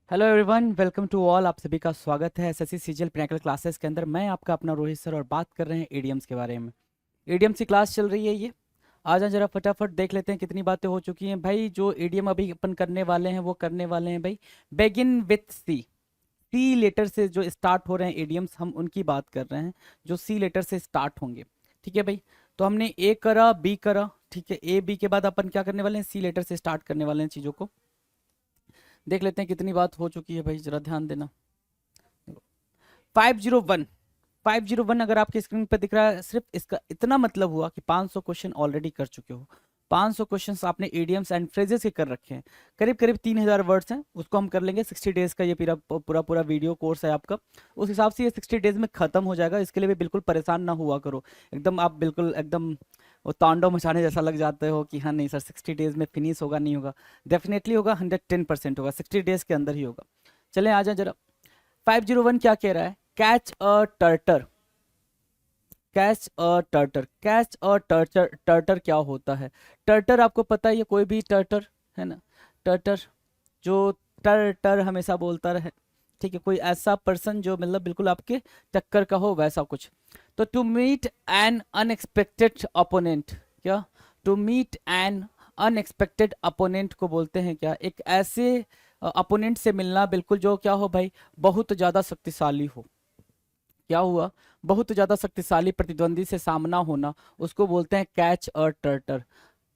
Hello everyone, welcome to all. आप सभी का स्वागत है एसएससी सीजीएल पिनाकल क्लासेस के अंदर। मैं आपका अपना रोहित सर और बात कर रहे हैं एडीएम्स के बारे में। एडीएम्स की क्लास चल रही है ये। आ जाए जरा फटाफट देख लेते हैं कितनी बातें हो चुकी हैं भाई। जो एडीएम अभी अपन करने वाले हैं वो करने वाले हैं भाई begin with C. C letter से जो स्टार्ट हो रहे हैं एडीएम्स, हम उनकी बात कर रहे हैं जो सी लेटर से स्टार्ट होंगे। ठीक है भाई। तो हमने ए करा, बी करा, ठीक है। ए बी के बाद अपन क्या करने वाले हैं, सी लेटर से स्टार्ट करने वाले हैं चीज़ों को। देख लेते हैं कितनी बात हो चुकी है भाई, जरा ध्यान देना। 501 501 अगर आपके स्क्रीन पर दिख रहा है, सिर्फ इसका इतना मतलब हुआ कि 500 क्वेश्चन ऑलरेडी कर चुके हो। 500 क्वेश्चंस आपने एडियम्स एंड फ्रेजेस के कर रखे हैं। करीब करीब 3000 वर्ड्स हैं, उसको हम कर लेंगे। 60 डेज का ये पूरा पूरा पूरा वीडियो कोर्स है आपका। उस हिसाब से ये 60 डेज में खत्म हो जाएगा। इसके लिए भी बिल्कुल परेशान ना हुआ करो। एकदम आप बिल्कुल एकदम वो तांडव मचाने जैसा लग जाते हो कि हाँ नहीं सर 60 डेज में फिनिश होगा, नहीं होगा। डेफिनेटली होगा, 110% होगा, 60 डेज के अंदर ही होगा। चलें आ जाए जरा। 501 क्या कह रहा है, catch a tartar. Catch a tartar, catch a tartar. Tartar क्या होता है? टर्टर आपको पता है, ये कोई भी टर्टर है ना। टर्टर जो टर टर हमेशा बोलता रहे, ठीक है। कोई ऐसा पर्सन जो मतलब बिल्कुल आपके टक्कर का हो, वैसा कुछ। तो to meet an unexpected opponent, क्या? To meet an unexpected opponent को बोलते हैं क्या? एक ऐसे अपोनेंट से मिलना बिल्कुल जो क्या हो भाई, बहुत ज़्यादा शक्तिशाली हो। क्या हुआ? बहुत ज़्यादा शक्तिशाली प्रतिद्वंदी से सामना होना, उसको बोलते हैं कैच अ टर्टर।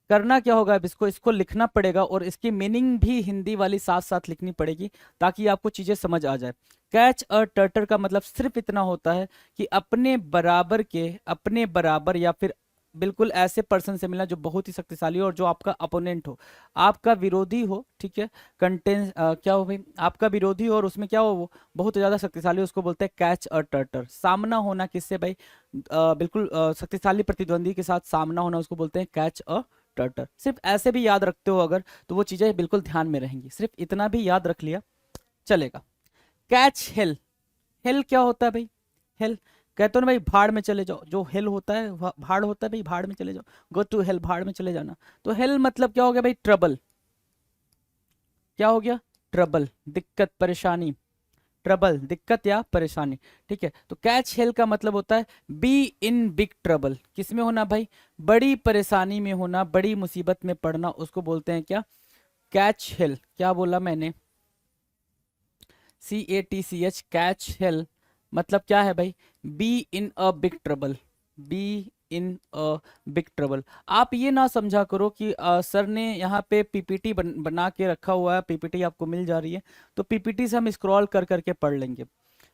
करना क्या होगा अब, इसको इसको लिखना पड़ेगा और इसकी मीनिंग भी हिंदी वाली साथ साथ लिखनी पड़ेगी ताकि आपको चीज़ें समझ आ जाए। कैच अ टर्टर का मतलब सिर्फ इतना होता है कि अपने बराबर के, अपने बराबर या फिर बिल्कुल ऐसे पर्सन से मिलना जो बहुत ही शक्तिशाली हो और जो आपका अपोनेंट हो, आपका विरोधी हो, ठीक है। कंटेंस क्या हो भाई, आपका विरोधी हो और उसमें क्या हो, वो बहुत ज़्यादा शक्तिशाली हो, उसको बोलते हैं कैच अ टर्टर। सामना होना किससे भाई? बिल्कुल शक्तिशाली प्रतिद्वंदी के साथ सामना होना, उसको बोलते हैं कैच अ टर्टर। सिर्फ ऐसे भी याद रखते हो अगर, तो वो चीजें बिल्कुल ध्यान में रहेंगी। सिर्फ इतना भी याद रख लिया चलेगा। Catch hello. हेल क्या होता है भाई? हेल कहते हो ना भाई, भाड़ में चले जाओ। जो हेल होता है भाड़ होता है भाई, भाड़ में चले जाओ। गो टू हेल, भाड़ में चले जाना। तो हेल मतलब क्या हो गया भाई? ट्रबल। क्या हो गया? ट्रबल, दिक्कत, परेशानी। ट्रबल, दिक्कत या परेशानी, ठीक है। तो कैच हेल का मतलब होता है बी इन बिग ट्रबल। किस में होना भाई? बड़ी परेशानी में होना, बड़ी मुसीबत में पड़ना, उसको बोलते हैं क्या? Catch hello. क्या बोला मैंने? CATCH, कैच हेल मतलब क्या है भाई? Be in a big trouble. Be in a big trouble. आप ये ना समझा करो कि सर ने यहाँ पे पीपीटी बना के रखा हुआ है, पीपीटी आपको मिल जा रही है तो पीपीटी से हम स्क्रॉल कर करके पढ़ लेंगे।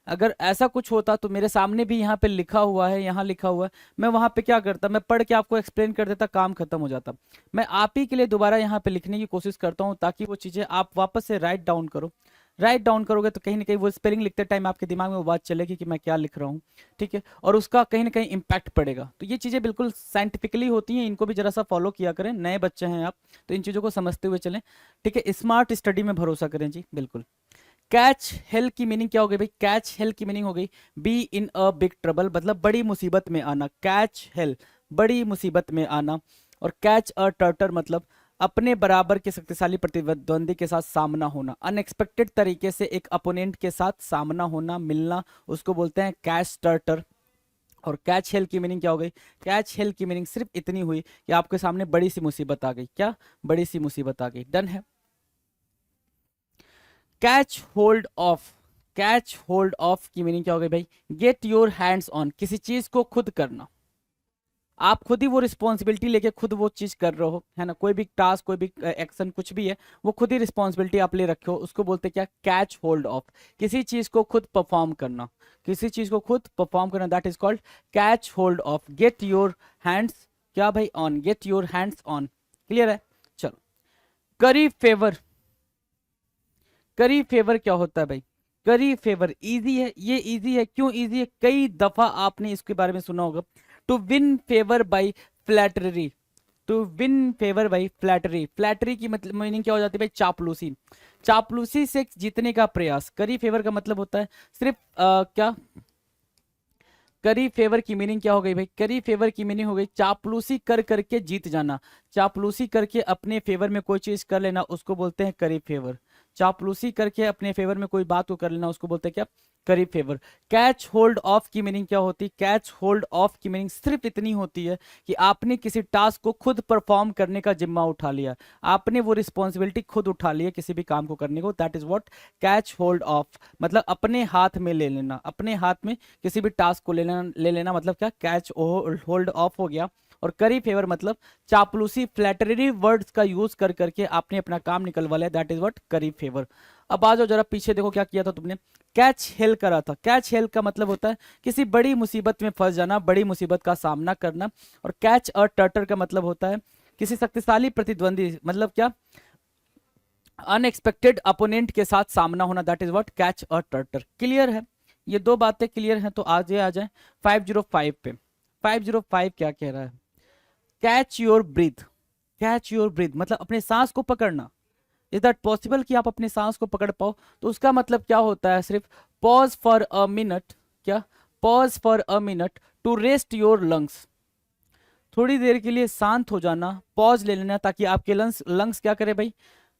अगर ऐसा कुछ होता तो मेरे सामने भी यहाँ पे लिखा हुआ है, यहाँ लिखा हुआ है, मैं वहाँ पे क्या करता, मैं पढ़ के आपको एक्सप्लेन कर देता, काम खत्म हो जाता। मैं आप ही के लिए दोबारा यहाँ पे लिखने की कोशिश करता हूँ ताकि वो चीज़ें आप वापस से राइट डाउन करो। राइट डाउन करोगे तो कहीं ना कहीं वो स्पेलिंग लिखते टाइम आपके दिमाग में वो बात चलेगी कि मैं क्या लिख रहा हूँ, ठीक है। और उसका कहीं ना कहीं इम्पैक्ट पड़ेगा। तो ये चीज़ें बिल्कुल साइंटिफिकली होती हैं, इनको भी जरा सा फॉलो किया करें। नए बच्चे हैं आप तो इन चीज़ों को समझते हुए चलें, ठीक है। स्मार्ट स्टडी में भरोसा करें जी, बिल्कुल। कैच हेल की मीनिंग क्या हो गई भाई? कैच हेल की मीनिंग हो गई be in a big trouble, मतलब बड़ी मुसीबत में आना। कैच हेल, बड़ी मुसीबत में आना। और कैच अ टर्टर मतलब अपने बराबर के शक्तिशाली प्रतिद्वंदी के साथ सामना होना, अनएक्सपेक्टेड तरीके से एक अपोनेंट के साथ सामना होना, मिलना, उसको बोलते हैं कैच टर्टर। और कैच हेल की मीनिंग क्या हो गई? कैच हेल की मीनिंग सिर्फ इतनी हुई कि आपके सामने बड़ी सी मुसीबत आ गई। क्या? बड़ी सी मुसीबत आ गई। डन है। Catch hold of. Catch hold of की मीनिंग क्या हो गई भाई? गेट योर हैंड्स ऑन, किसी चीज को खुद करना। आप खुद ही वो रिस्पॉन्सिबिलिटी लेके खुद वो चीज कर रहे हो, है ना। कोई भी टास्क, कोई भी एक्शन, कुछ भी है, वो खुद ही रिस्पॉन्सिबिलिटी आप ले रखे हो, उसको बोलते हैं क्या? Catch hold of. किसी चीज को खुद परफॉर्म करना, किसी चीज को खुद परफॉर्म करना, that is called catch hold of. Get your hands, क्या भाई? On, get your hands on. Clear है? चलो। करी फेवर। करी फेवर क्या होता है भाई? करी फेवर इजी है, ये इजी है। क्यों इजी है? कई दफा आपने इसके बारे में सुना होगा। To win favour by flattery. To win favour by flattery. Flattery की मतलब मीनिंग क्या हो जाती है भाई? चापलूसी। चापलूसी से जीतने का प्रयास। करी फेवर का मतलब होता है सिर्फ क्या? करी फेवर की मीनिंग क्या हो गई भाई? करी फेवर की मीनिंग हो गई चापलूसी कर करके जीत जाना। चापलूसी करके अपने फेवर में कोई चीज कर लेना, उसको बोलते हैं करी फेवर। चापलूसी करके अपने फेवर में कोई बात को कर लेना उसको बोलते हैं क्या, करीब फेवर। कैच होल्ड ऑफ की मीनिंग क्या होती है, कैच होल्ड ऑफ की मीनिंग सिर्फ इतनी होती है कि आपने किसी टास्क को खुद परफॉर्म करने का जिम्मा उठा लिया, आपने वो रिस्पॉन्सिबिलिटी खुद उठा ली है किसी भी काम को करने को, that is what catch hold of, मतलब अपने हाथ में ले लेना, अपने हाथ में किसी भी टास्क को ले लेना मतलब क्या, कैच होल्ड ऑफ हो गया। और करी फेवर मतलब चापलूसी फ्लैटरी वर्ड्स का यूज कर करके आपने अपना काम निकलवा लिया, दैट इज व्हाट करी फेवर। अब आ जाओ जरा पीछे देखो क्या किया था तुमने, कैच हेल करा था। कैच हेल का मतलब होता है किसी बड़ी मुसीबत में फंस जाना, बड़ी मुसीबत का सामना करना। और कैच अ टर्टर का मतलब होता है किसी शक्तिशाली प्रतिद्वंदी, मतलब क्या, अनएक्सपेक्टेड अपोनेंट के साथ सामना होना, that is what catch a tartar. Clear है, ये दो बातें क्लियर हैं तो आज आ जाए 505 पे। 505 क्या कह रहा है, catch your breathe. Catch your breathe मतलब अपने सांस को पकड़ना। इज दैट पॉसिबल कि आप अपने सांस को पकड़ पाओ, तो उसका मतलब क्या होता है, सिर्फ पॉज फॉर अ मिनट, क्या, pause for a minute to rest your lungs, थोड़ी देर के लिए शांत हो जाना, पॉज ले लेना ताकि आपके लंग्स क्या करे भाई,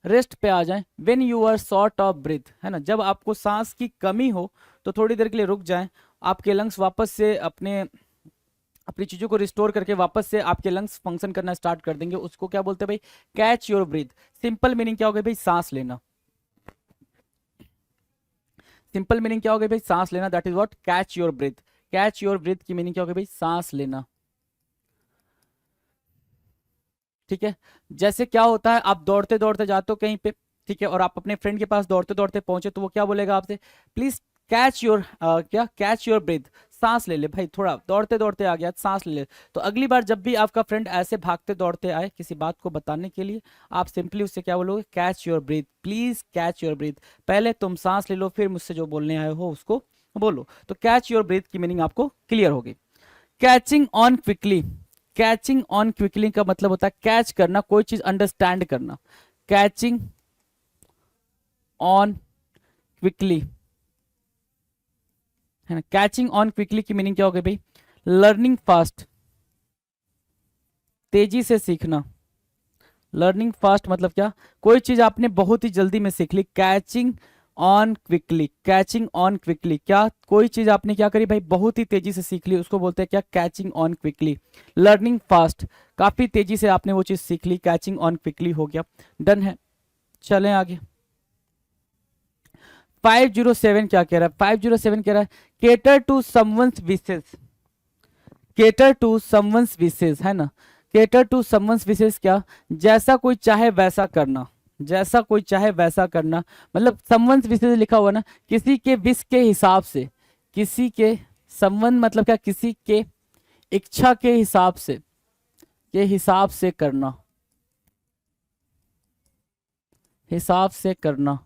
रेस्ट पे आ जाए। When you are short of breath, है ना, जब आपको सांस की कमी हो तो थोड़ी देर के लिए रुक जाए, आपके लंग्स वापस से अपनी चीजों को रिस्टोर करके वापस से आपके लंग्स फंक्शन करना स्टार्ट कर देंगे, उसको क्या बोलते हैं भाई, catch your breathe. Simple meaning क्या हो गया भाई, सांस लेना। सिंपल मीनिंग क्या हो गया भाई, सांस लेना, that is what catch your breathe. Catch your breathe की मीनिंग क्या हो गया भाई, सांस लेना। ठीक है, जैसे क्या होता है, आप दौड़ते दौड़ते जाते हो कहीं पे, ठीक है, और आप अपने फ्रेंड के पास दौड़ते दौड़ते पहुंचे तो वो क्या बोलेगा आपसे, प्लीज कैच योर क्या, कैच योर ब्रीथ, सांस ले ले भाई, थोड़ा दौड़ते दौड़ते आ गया, सांस ले ले। तो अगली बार जब भी आपका फ्रेंड ऐसे भागते दौड़ते आए किसी बात को बताने के लिए, आप सिंपली उससे क्या बोलोगे, catch your breathe, please catch your breathe. पहले तुम सांस ले लो, फिर मुझसे जो बोलने आए हो उसको बोलो। तो कैच योर ब्रीथ की मीनिंग आपको क्लियर होगी। Catching on quickly. Catching on quickly का मतलब होता है कैच करना, कोई चीज अंडरस्टैंड करना। कैचिंग ऑन क्विकली, है ना, कैचिंग ऑन क्विकली की मीनिंग क्या हो गई भाई, लर्निंग फास्ट, तेजी से सीखना। लर्निंग फास्ट मतलब क्या, कोई चीज आपने बहुत ही जल्दी में सीख ली, catching on quickly. Catching on quickly क्या, कोई चीज आपने क्या करी भाई, बहुत ही तेजी से सीख ली, उसको बोलते हैं क्या, catching on quickly. Learning fast, काफी तेजी से आपने वो चीज सीख ली, कैचिंग ऑन क्विकली हो गया। डन है, चलें आगे। 507 क्या कह रहा है, 507 कह रहा है cater to someone's wishes. Cater to someone's wishes, है ना, केटर टू समवंस विशेस क्या, जैसा कोई चाहे वैसा करना। जैसा कोई चाहे वैसा करना मतलब समवंस विशेस लिखा हुआ ना, किसी के विश के हिसाब से, किसी के समवन मतलब क्या, किसी के इच्छा के हिसाब से करना, हिसाब से करना,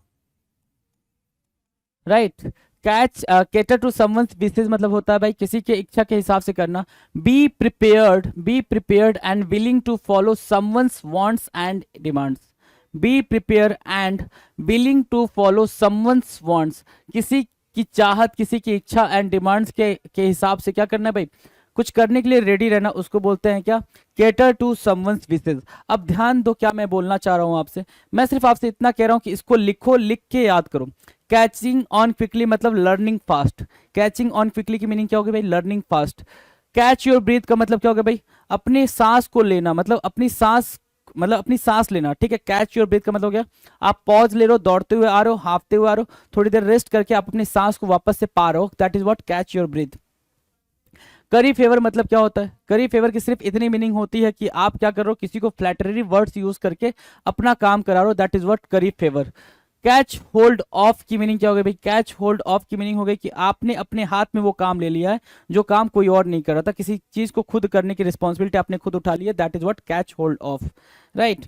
right. Catch cater to someone's wishes मतलब होता है भाई किसी के इच्छा के हिसाब से करना। Be prepared and willing to follow someone's wants and demands. Be prepare and willing to follow someone's wants, किसी की चाहत, किसी की इच्छा एंड डिमांड्स के हिसाब से क्या करना है भाई, कुछ करने के लिए रेडी रहना, उसको बोलते हैं क्या, केटर टू समवंस विशेस। अब ध्यान दो क्या मैं बोलना चाह रहा हूं आपसे, मैं सिर्फ आपसे इतना कह रहा हूं कि इसको लिखो, लिख के याद करो। कैचिंग ऑन क्विकली मतलब learning fast. Catching on quickly की मीनिंग क्या होगी भाई, learning fast. Catch your breathe का मतलब क्या होगा भाई, अपनी सांस को लेना, मतलब अपनी सांस लेना, ठीक है। कैच योर ब्रीथ का मतलब हो गया आप पॉज ले रहे हो, दौड़ते हुए आ रहे हो, हाफते हुए आ रहे हो, थोड़ी देर रेस्ट करके आप अपनी सांस को वापस से पा रहे हो, that is what catch your breathe. करी फेवर मतलब क्या होता है, करी फेवर की सिर्फ इतनी मीनिंग होती है कि आप क्या कर रहे हो, किसी को फ्लैटरी वर्ड्स यूज करके अपना काम करा रहे हो, दैट इज व्हाट करी फेवर। कैच होल्ड ऑफ की मीनिंग क्या हो गई भाई, कैच होल्ड ऑफ की मीनिंग हो गई कि आपने अपने हाथ में वो काम ले लिया है जो काम कोई और नहीं कर रहा था, किसी चीज को खुद करने की रिस्पॉन्सिबिलिटी आपने खुद उठा ली है, that is what catch hold of, right.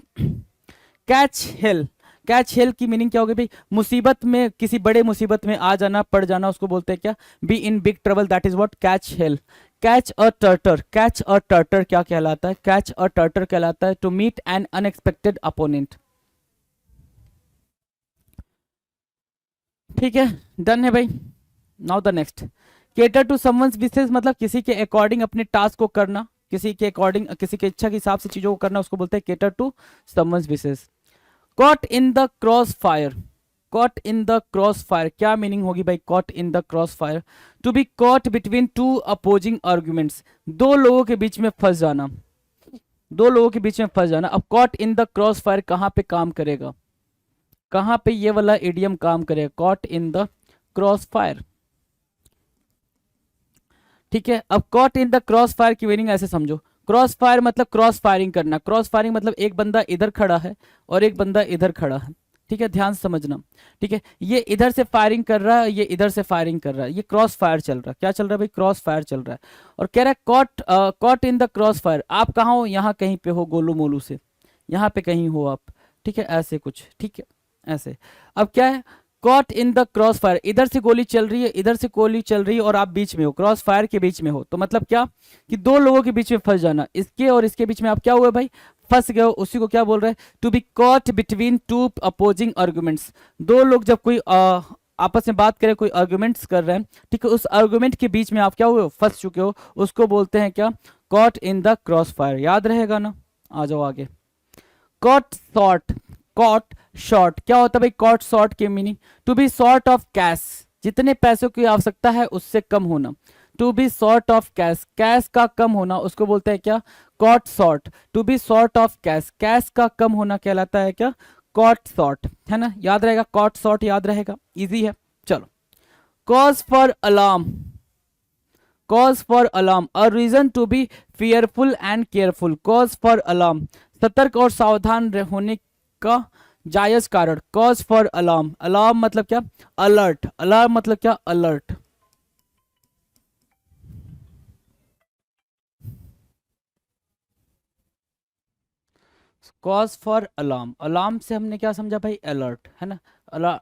Catch hell, catch hello की मीनिंग क्या हो गई भाई, मुसीबत में, किसी बड़े मुसीबत में आ जाना, पड़ जाना, उसको बोलते हैं क्या, be in big trouble, that is what catch hell. Catch a tartar, catch a tartar क्या कहलाता है, कैच अ टर्टर कहलाता है to meet an unexpected opponent. ठीक है, डन है भाई। Now the next, cater to someone's wishes मतलब किसी के अकॉर्डिंग अपने टास्क को करना, किसी के अकॉर्डिंग, किसी के इच्छा के हिसाब से चीजों को करना, उसको बोलते हैं cater to someone's wishes. Caught in the cross fire, caught in the cross fire क्या मीनिंग होगी भाई? Caught in the cross fire, to be caught between two opposing arguments, दो लोगों के बीच में फंस जाना, दो लोगों के बीच में फंस जाना। अब cot in the cross fire कहाँ पे काम करेगा? कहाँ पे ये वाला इडियम काम करेगा? Cot in the cross fire, ठीक है। अब cot in the cross fire की मीनिंग ऐसे समझो, क्रॉस फायर मतलब क्रॉस फायरिंग करना, क्रॉस फायरिंग मतलब एक बंदा इधर खड़ा है और एक बंदा इधर खड़ा है, ठीक है, ध्यान से समझना, ठीक है। ये इधर से फायरिंग कर रहा है, ये इधर से फायरिंग कर रहा है, ये क्रॉस फायर चल रहा है। क्या चल रहा है भाई? क्रॉस फायर चल रहा है। और कह रहा है cot in the cross fire, आप कहाँ हो? यहाँ कहीं पे हो, गोलू मोलू से यहाँ पे कहीं हो आप, ठीक है, ऐसे कुछ, ठीक है, ऐसे। अब क्या है? Cot in the cross fire, इधर से गोली चल रही है, इधर से गोली चल रही है और आप बीच में हो, क्रॉस फायर के बीच में हो। तो मतलब क्या कि दो लोगों के बीच में फंस जाना, इसके और इसके बीच में आप क्या हुए भाई? फंस गए हो। उसी को क्या बोल रहे हैं? To be caught between two opposing arguments, दो लोग जब कोई आपस में बात करें, कोई आर्गुमेंट्स कर रहे हैं, ठीक है, उस आर्गुमेंट के बीच में आप क्या हुए हो? फंस चुके हो। उसको बोलते हैं क्या? Cot in the cross fire. याद रहेगा ना? आ जाओ आगे। कॉट शॉर्ट, कॉट शॉर्ट क्या होता है भाई? कॉट शॉर्ट की meaning to be short of cash, जितने पैसों की आवश्यकता है उससे कम होना। To be short of cash, cash का कम होना, उसको बोलते हैं क्या? Caught short. To be short of cash, cash का कम होना कहलाता है क्या? कॉट शॉर्ट, है ना? याद रहेगा, कॉट शॉर्ट याद रहेगा, इजी है। चलो, cause for alarm, cause for alarm, a reason to be fearful and careful. Cause for alarm, सतर्क और सावधान होने का जायज कारण। कॉज फॉर अलार्म, अलार्म मतलब क्या? अलर्ट, अलार्म मतलब क्या? Alert. Cause for alarm, alarm से हमने क्या समझा भाई? अलर्ट, है ना?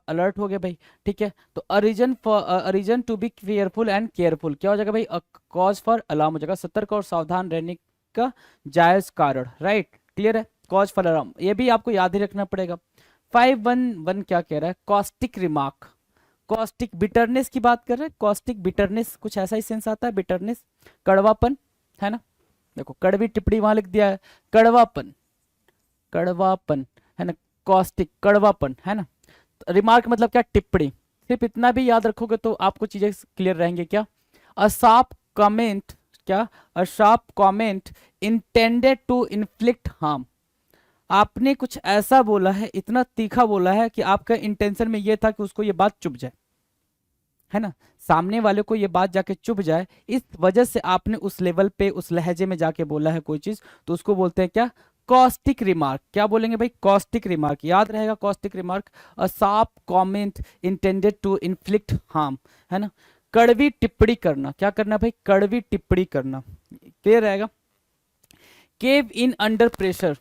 अलर्ट हो गया भाई, ठीक है। तो a reason for, a reason to be fearful and careful क्या हो जाएगा भाई? कॉज फॉर अलार्म हो जाएगा, सतर्क और सावधान रहने का जायज कारण, राइट? क्लियर है? कॉज फॉर अलार्म, ये भी आपको याद ही रखना पड़ेगा। 511 क्या कह रहा है? कॉस्टिक रिमार्क, कॉस्टिक बिटरनेस की बात कर रहे हैं। कॉस्टिक बिटरनेस कुछ ऐसा ही सेंस आता है, बिटरनेस कड़वापन, है ना? देखो कड़वी टिप्पणी वहां लिख दिया है, कड़वापन, कड़वापन, है ना? कॉस्टिक कड़वापन, है ना? रिमार्क मतलब क्या? टिप्पणी। सिर्फ इतना भी याद रखोगे तो आपको चीजें क्लियर रहेंगे। क्या? अ शार्प कमेंट, क्या? A sharp comment intended to inflict harm, आपने कुछ ऐसा बोला है, इतना तीखा बोला है कि आपका इंटेंशन में ये था कि उसको ये बात चुभ जाए, है ना? सामने वाले को ये बात जाके चुभ जाए, इस वजह से आपने उस लेवल पे, उस लहजे में जाके बोला है कोई चीज, तो उसको बोलते हैं क्या? Caustic remark. क्या बोलेंगे भाई? Caustic remark. याद रहेगा caustic remark, a sharp comment intended to inflict harm, है ना? कड़वी टिप्पणी करना, क्या करना भाई? कड़वी टिप्पणी करना, क्लियर रहेगा। Cave in under pressure,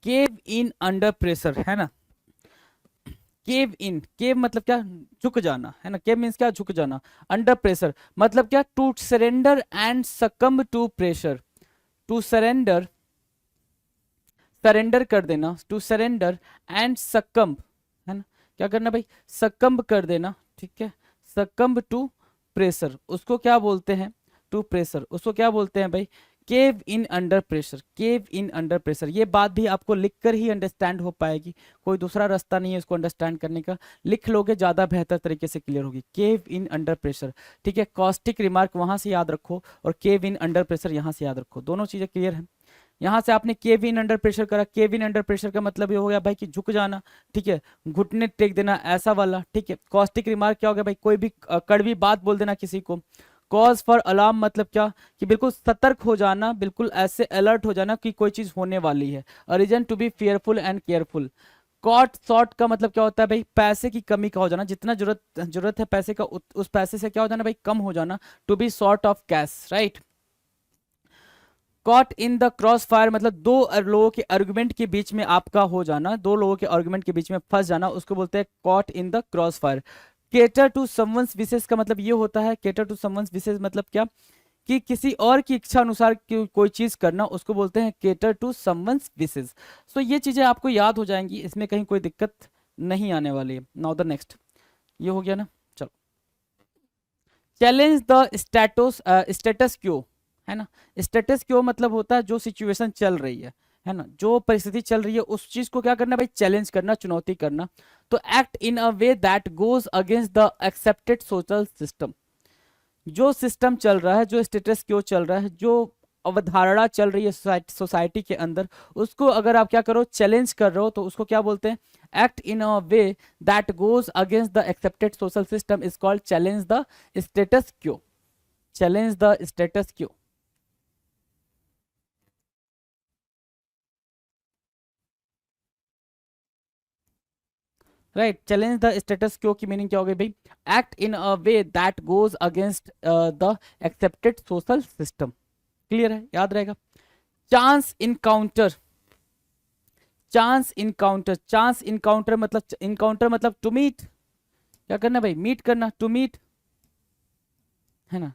cave in under pressure, है ना? केव इन, केव मतलब क्या? झुक जाना, है ना? केव मीन्स क्या? झुक जाना। अंडर प्रेशर मतलब क्या? To surrender and succumb to pressure, to surrender, surrender कर देना, टू सरेंडर एंड सकम्ब, है ना? क्या करना भाई? सकम्ब कर देना, ठीक है, सकम्ब टू प्रेशर, उसको क्या बोलते हैं? टू प्रेशर, उसको क्या बोलते हैं भाई? Cave in under pressure, cave in under pressure. ये बात भी आपको लिखकर ही अंडरस्टैंड हो पाएगी, कोई दूसरा रास्ता नहीं है इसको अंडरस्टैंड करने का, लिख लोगे ज्यादा बेहतर तरीके से क्लियर होगी। केव इन अंडर प्रेशर, ठीक है। कॉस्टिक रिमार्क वहां से याद रखो और केव इन अंडर प्रेशर यहां से याद रखो, दोनों चीजें क्लियर है। यहां से आपने केव इन अंडर प्रेशर करा, केव इन अंडर प्रेशर का मतलब ये हो गया भाई कि झुक जाना, ठीक है, घुटने टेक देना, ऐसा वाला, ठीक है। कॉस्टिक रिमार्क क्या हो गया भाई? कोई भी कड़वी बात बोल देना किसी को। कॉज फॉर अलार्म मतलब क्या? कि बिल्कुल सतर्क हो जाना, बिल्कुल ऐसे अलर्ट हो जाना कि कोई चीज होने वाली है। Reason to be fearful and careful. Caught short का मतलब क्या होता है भाई? पैसे की कमी का हो जाना, जितना जरूरत है पैसे का, उस पैसे से क्या हो जाना भाई? कम हो जाना। To be short of cash, right. Caught in the cross fire मतलब दो लोगों के आर्गुमेंट के बीच में आपका हो जाना, दो लोगों के आर्गुमेंट के बीच में फंस जाना, उसको बोलते हैं caught in the cross fire. Cater to someone's wishes का मतलब ये होता है, केटर टू समवंस विशेष मतलब क्या? कि किसी और की इच्छा अनुसार कोई चीज करना, उसको बोलते हैं केटर टू समवंस विशेष। सो ये चीजें आपको याद हो जाएंगी, इसमें कहीं कोई दिक्कत नहीं आने वाली है। नाउ द नेक्स्ट, ये हो गया ना? चलो, चैलेंज द स्टेटस, स्टेटस क्यो, है ना? स्टेटस क्यो मतलब होता है जो सिचुएशन चल रही है है ना, जो परिस्थिति चल रही है उस चीज को क्या करना भाई, चैलेंज करना, चुनौती करना। तो act in a way that goes against the accepted social system, जो सिस्टम चल रहा है, जो स्टेटस क्यों चल रहा है, जो अवधारणा चल रही है सोसाइटी के अंदर, उसको अगर आप क्या करो, चैलेंज कर रहे हो, तो उसको क्या बोलते हैं, act in a way that goes against the accepted social system is called challenge the status क्यों, चैलेंज द स्टेटस क्यों। राइट, चैलेंज द स्टेटस क्यो की मीनिंग क्या हो गई भाई, act in a way that goes against the accepted social system. Clear है, याद रहेगा। Chance encounter, chance encounter, chance encounter मतलब, इनकाउंटर मतलब टू मीट, क्या करना भाई, मीट करना, टू मीट, है ना।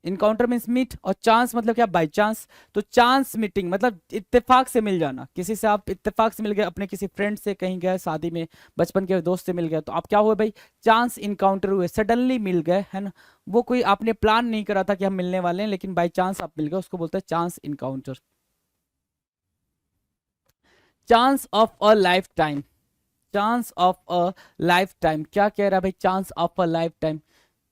इनकाउंटर मीन्स मीट, और चांस मतलब क्या, बाई चांस। तो चांस मीटिंग मतलब इत्तेफाक से मिल जाना, किसी से आप इत्तेफाक से मिल गए, अपने किसी फ्रेंड से कहीं गए शादी में, बचपन के दोस्त से मिल गए, तो आप क्या हुए भाई, चांस इनकाउंटर हुए, सडनली मिल गए, है ना। वो कोई आपने प्लान नहीं करा था कि हम मिलने वाले हैं, लेकिन बाई चांस आप मिल गए, उसको बोलते हैं chance encounter. Chance of a life time, chance of a life time, क्या कह रहा है भाई, chance of a life time,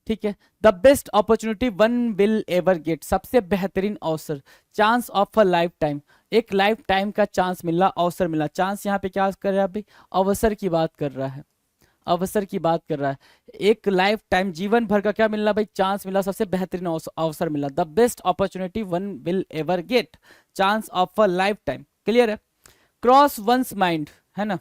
ठीक है। The best opportunity one will ever get, सबसे बेहतरीन अवसर, chance of a life time, एक लाइफ टाइम का चांस मिला, अवसर मिला। चांस यहाँ पे क्या कर रहा है भाई, अवसर की बात कर रहा है, अवसर की बात कर रहा है। एक लाइफ टाइम, जीवन भर का क्या मिलना भाई, चांस मिला, सबसे बेहतरीन अवसर मिला। The best opportunity one will ever get, chance of a life time. Clear है। क्रॉस वंस माइंड, है ना,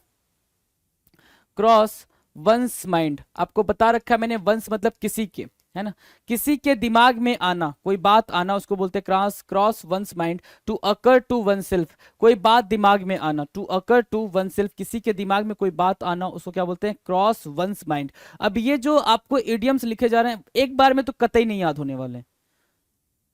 क्रॉस वंस माइंड, आपको बता रखा है मैंने, वंस मतलब किसी के, है ना, किसी के दिमाग में आना, कोई बात आना, उसको बोलते हैं cross, cross one's mind. To occur to oneself, कोई बात दिमाग में आना, to occur to oneself, किसी के दिमाग में कोई बात आना, उसको क्या बोलते हैं, क्रॉस वंस माइंड। अब ये जो आपको इडियम्स लिखे जा रहे हैं, एक बार में तो कतई नहीं याद होने वाले हैं।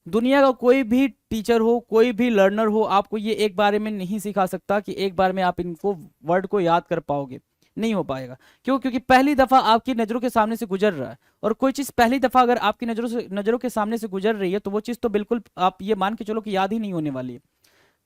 दुनिया का कोई भी टीचर हो, कोई भी लर्नर हो, आपको ये एक बारे में नहीं सिखा सकता कि एक बार में आप इनको वर्ड को याद कर पाओगे, नहीं हो पाएगा। क्यों, क्योंकि पहली दफा आपकी नजरों के सामने से गुजर रहा है, और कोई चीज पहली दफा अगर आपकी नजरों के सामने से गुजर रही है, तो वो चीज तो बिल्कुल आप ये मान के चलो कि याद ही नहीं होने वाली है।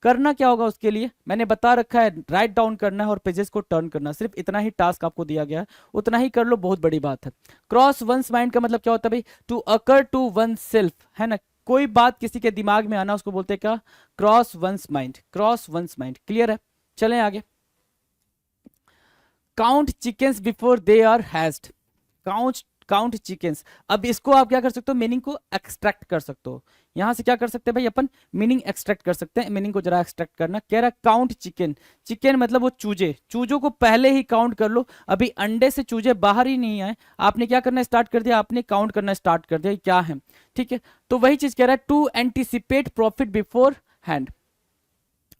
करना क्या होगा उसके लिए, मैंने बता रखा है, राइट डाउन करना है और पेजेस को टर्न करना, सिर्फ इतना ही टास्क आपको दिया गया है, उतना ही कर लो, बहुत बड़ी बात है। क्रॉस वंस माइंड का मतलब क्या होता है भाई, to occur to oneself, है ना, कोई बात किसी के दिमाग में आना, उसको बोलते हैं क्या, cross one's mind, cross one's mind. Clear है, चलें आगे। Count chickens before they are hatched, count, count chickens. अब इसको आप क्या कर सकते हो, मीनिंग को एक्सट्रैक्ट कर सकते हो, यहां से क्या कर सकते हैं भाई, अपन मीनिंग एक्सट्रैक्ट कर सकते हैं। मीनिंग को जरा एक्सट्रैक्ट करना, कह रहा है काउंट चिकन, चिकन मतलब वो चूजे, चूजों को पहले ही काउंट कर लो, अभी अंडे से चूजे बाहर ही नहीं आए, आपने क्या करना स्टार्ट कर दिया, आपने काउंट करना स्टार्ट कर दिया, क्या है, ठीक है। तो वही चीज कह रहा है, to anticipate profit beforehand,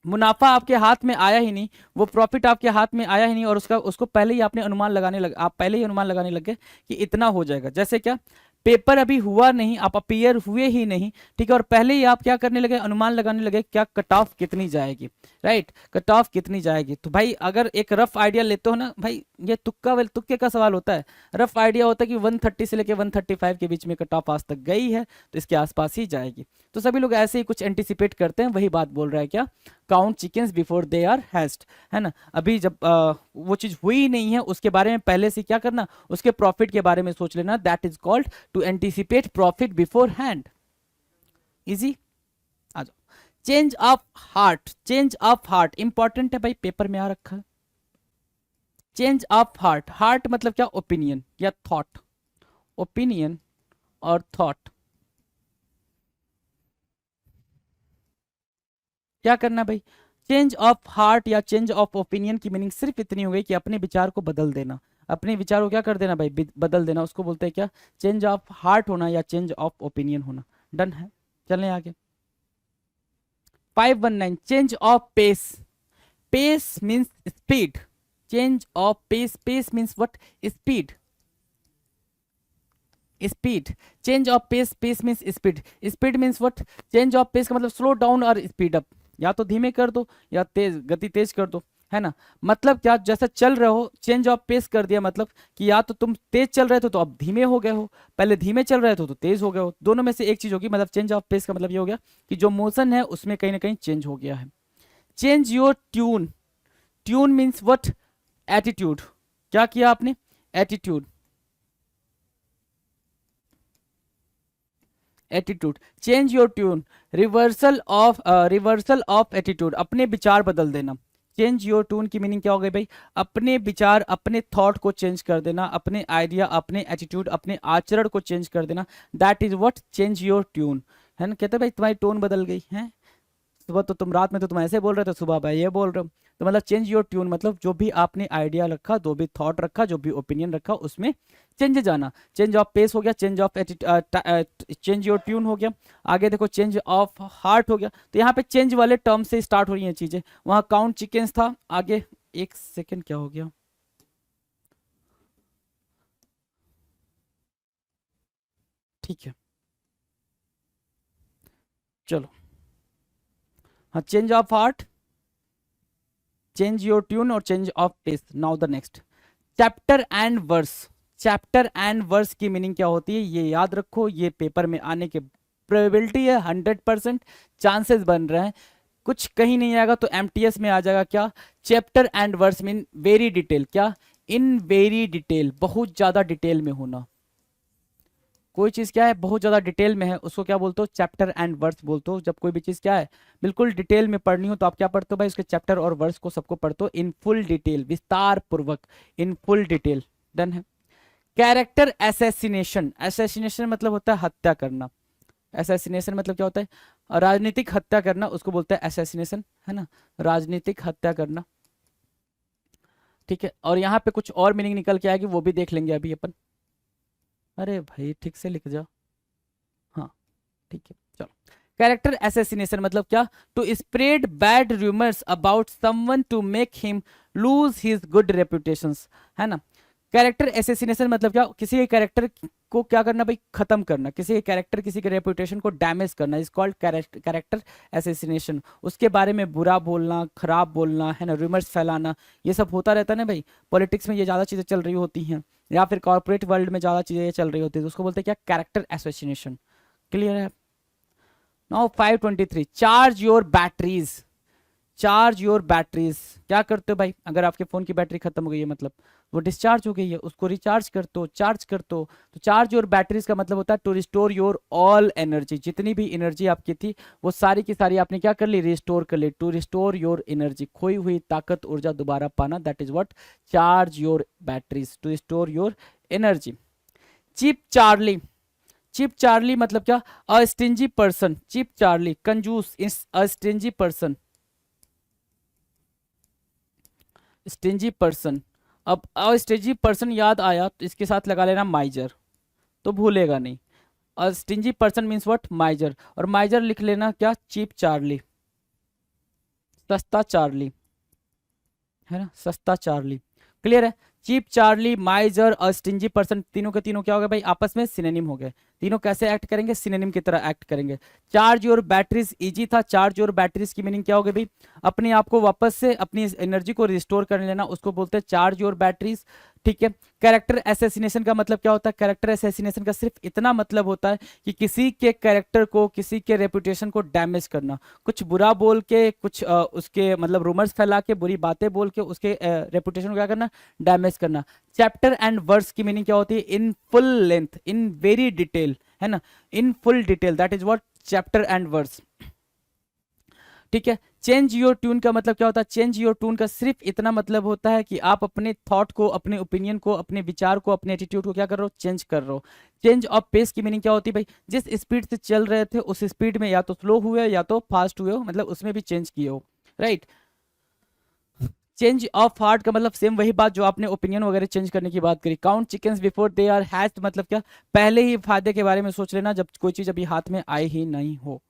मुनाफा आपके हाथ में आया ही नहीं, वो प्रॉफिट आपके हाथ में आया ही नहीं, और उसका, उसको पहले ही आपने अनुमान लगाने लगे, आप पहले ही अनुमान लगाने लगे कि इतना हो जाएगा। जैसे क्या, पेपर अभी हुआ नहीं, आप अपीयर हुए ही नहीं, ठीक है, और पहले ही आप क्या करने लगे, अनुमान लगाने लगे, क्या कट ऑफ कितनी जाएगी, राइट, कट ऑफ कितनी जाएगी। तो भाई अगर एक रफ आइडिया लेते हो ना भाई, ये तुक्के का सवाल होता है, रफ आइडिया होता है कि 130 से लेके 135 के बीच में कट ऑफ आज तक गई है, तो इसके आसपास ही जाएगी। तो सभी लोग ऐसे ही कुछ एंटिसिपेट करते हैं, वही बात बोल रहा है क्या, count chickens before they are hatched, है ना। अभी जब वो चीज हुई ही नहीं है, उसके बारे में पहले से क्या करना, उसके प्रॉफिट के बारे में सोच लेना, that is called to anticipate profit beforehand. Easy, आ जाओ। Change of heart, change of heart important है भाई, पेपर में आ रखा है। चेंज ऑफ हार्ट, हार्ट मतलब क्या, ओपिनियन या थॉट, ओपिनियन और थॉट, क्या करना भाई, चेंज ऑफ हार्ट या चेंज ऑफ ओपिनियन की मीनिंग सिर्फ इतनी हो गई कि अपने विचार को बदल देना, अपने विचार को क्या कर देना भाई, बदल देना, उसको बोलते हैं क्या, चेंज ऑफ हार्ट होना या चेंज ऑफ ओपिनियन होना। डन है, चलें आगे। 519, change of pace, pace means speed, change of pace, pace means what, speed, speed, change of pace, pace means speed, speed means what, change of pace का मतलब slow down और speed up, या तो धीमे कर दो या तेज, गति तेज कर दो, है ना। मतलब क्या, जैसा चल रहे हो, चेंज ऑफ पेस कर दिया, मतलब कि या तो तुम तेज चल रहे थे तो अब धीमे हो गए हो, पहले धीमे चल रहे थे तो तेज हो गए हो, दोनों में से एक चीज होगी, मतलब चेंज ऑफ पेस का मतलब ये हो गया कि जो मोशन है उसमें कहीं ना कहीं चेंज हो गया है। Change your tune, tune means what, attitude, क्या किया आपने, attitude, attitude, change your tune, reversal of attitude, अपने विचार बदल देना। चेंज योर ट्यून की मीनिंग क्या हो गई भाई, अपने विचार, अपने थॉट को चेंज कर देना, अपने आइडिया, अपने एटीट्यूड, अपने आचरण को चेंज कर देना, that is what change your tune, है ना। कहते भाई तुम्हारी टोन बदल गई है, सुबह तो तुम, रात में तो तुम ऐसे बोल रहे थे, सुबह भाई ये बोल रहे हो, तो मतलब चेंज योर ट्यून मतलब जो भी आपने आइडिया रखा, जो भी थॉट रखा, जो भी ओपिनियन रखा, उसमें चेंज आना। चेंज ऑफ पेस हो गया, change of change your tune हो गया, आगे देखो चेंज ऑफ हार्ट हो गया। तो यहाँ पे चेंज वाले टर्म से स्टार्ट हो रही हैं चीजें, वहाँ काउंट चिकन्स था, आगे एक सेकेंड क्या हो गया, ठीक है चलो, हाँ change of heart, change your tune और change of pace. Now the next, chapter and verse. Chapter and verse की मीनिंग क्या होती है ये याद रखो, ये पेपर में आने की प्रोबेबिलिटी है 100%, चांसेस बन रहे हैं, कुछ कहीं नहीं आएगा तो एमटीएस में आ जाएगा। क्या, chapter and verse mean very detail, क्या, इन वेरी डिटेल, बहुत ज्यादा डिटेल में होना। कोई चीज क्या है बहुत ज्यादा डिटेल में है, उसको क्या बोलते हो, चैप्टर एंड वर्स बोलते हो। जब कोई भी चीज क्या है बिल्कुल डिटेल में पढ़नी हो तो आप क्या पढ़ते हो भाई, उसके चैप्टर और वर्स को सबको पढ़ते हो इन फुल डिटेल, विस्तार पूर्वक, इन फुल डिटेल। डन है। कैरेक्टर एसेसिनेशन, एसेसिनेशन मतलब होता है हत्या करना, एसेसिनेशन मतलब क्या होता है, राजनीतिक हत्या करना, उसको बोलते हैं एसेसिनेशन, है ना, राजनीतिक हत्या करना। ठीक है, और यहाँ पे कुछ और मीनिंग निकल के आएगी, वो भी देख लेंगे अभी अपन। अरे भाई ठीक से लिख जाओ, हाँ ठीक है चलो। कैरेक्टर एसेसिनेशन मतलब क्या, to spread bad rumours about someone to make him lose his good reputations, है ना। कैरेक्टर एसेसिनेशन मतलब क्या, किसी के कैरेक्टर को क्या करना भाई, खत्म करना, किसी के कैरेक्टर, किसी के रेपुटेशन को डैमेज करना, इज कॉल्ड कैरेक्टर एसेसिनेशन। उसके बारे में बुरा बोलना, खराब बोलना, है ना, रूमर्स फैलाना, ये सब होता रहता है ना भाई। पॉलिटिक्स में ये ज़्यादा चीज़ें चल रही होती हैं, या फिर कॉर्पोरेट वर्ल्ड में ज़्यादा चीज़ें चल रही होती है, तो उसको बोलते हैं क्या, कैरेक्टर एसेसिनेशन। क्लियर है। Now 523, charge your batteries. Charge your batteries, क्या करते हो भाई, अगर आपके फोन की बैटरी खत्म हो गई है, मतलब वो डिस्चार्ज हो गई है, उसको रिचार्ज करते हो, चार्ज करते हो। तो चार्ज योर बैटरीज का मतलब होता है to restore your all energy, जितनी भी एनर्जी आपकी थी वो सारी की सारी आपने क्या कर ली, रिस्टोर कर ली। टू रिस्टोर योर एनर्जी, खोई हुई ताकत, ऊर्जा दोबारा पाना, that is what charge your batteries, to restore your energy. Cheap Charlie, cheap Charlie मतलब क्या, a stingy person, cheap Charlie कंजूस, a stingy person, stingy person. अब अ स्टिंजी पर्सन याद आया तो इसके साथ लगा लेना माइजर, तो भूलेगा नहीं। A stingy person means what, miser, और माइजर लिख लेना क्या, चीप चार्ली, सस्ता चार्ली, है ना, सस्ता चार्ली। क्लियर है। चीप चार्ली, माइजर और स्टिंजी पर्सन, तीनों के तीनों क्या हो गए भाई, आपस में सिनोनिम हो गए। तीनों कैसे एक्ट करेंगे, सिनोनिम की तरह एक्ट करेंगे। चार्ज योर बैटरीज, इजी था। चार्ज योर बैटरीज की मीनिंग क्या हो गई भाई, अपने आप को वापस से अपनी एनर्जी को रिस्टोर कर लेना, उसको बोलते हैं चार्ज योर बैटरीज। ठीक है। कैरेक्टर एसेसिनेशन का मतलब क्या होता है, कैरेक्टर एसेसिनेशन का सिर्फ इतना मतलब होता है कि किसी के कैरेक्टर को, किसी के रेपुटेशन को डैमेज करना, कुछ बुरा बोल के, कुछ उसके मतलब रूमर्स फैला के, बुरी बातें बोल के उसके रेपुटेशन को क्या करना, डैमेज करना। चैप्टर एंड वर्स की मीनिंग क्या होती है, in full length, in very detail, है ना, in full detail, that is what chapter and verse. ठीक है। चेंज योर ट्यून का मतलब क्या होता है, चेंज योर ट्यून का सिर्फ इतना मतलब होता है कि आप अपने थॉट को, अपने ओपिनियन को, अपने विचार को, अपने एटीट्यूड को क्या कर रहे हो, चेंज कर रहे हो। चेंज ऑफ पेस की मीनिंग क्या होती है भाई, जिस स्पीड से चल रहे थे उस स्पीड में या तो स्लो हुए या तो फास्ट हुए हो, मतलब उसमें भी चेंज किए हो, राइट। चेंज ऑफ हार्ट का मतलब सेम वही बात जो आपने ओपिनियन वगैरह चेंज करने की बात करी। Count chickens before they are hatched मतलब क्या, पहले ही फायदे के बारे में सोच लेना जब कोई चीज अभी हाथ में आई ही नहीं हो।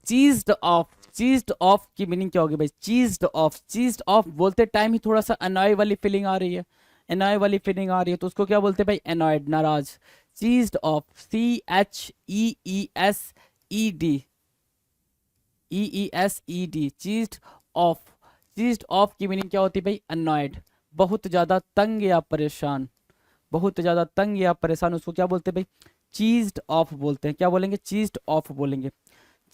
चीज्ड ऑफ, चीज्ड ऑफ की मीनिंग क्या होगी भाई, चीज्ड ऑफ, चीज्ड ऑफ बोलते टाइम ही थोड़ा सा अनॉय वाली फीलिंग आ रही है, अनॉय वाली फीलिंग आ रही है, तो उसको क्या बोलते हैं भाई, अनॉयड, नाराज। Cheesed off, CHEESED, EESED, cheesed off. Cheesed off की मीनिंग क्या होती है भाई, अनॉयड, बहुत ज्यादा तंग या परेशान, बहुत ज्यादा तंग या परेशान, उसको क्या बोलते हैं भाई, चीज्ड ऑफ बोलते हैं। क्या बोलेंगे? चीज्ड ऑफ बोलेंगे।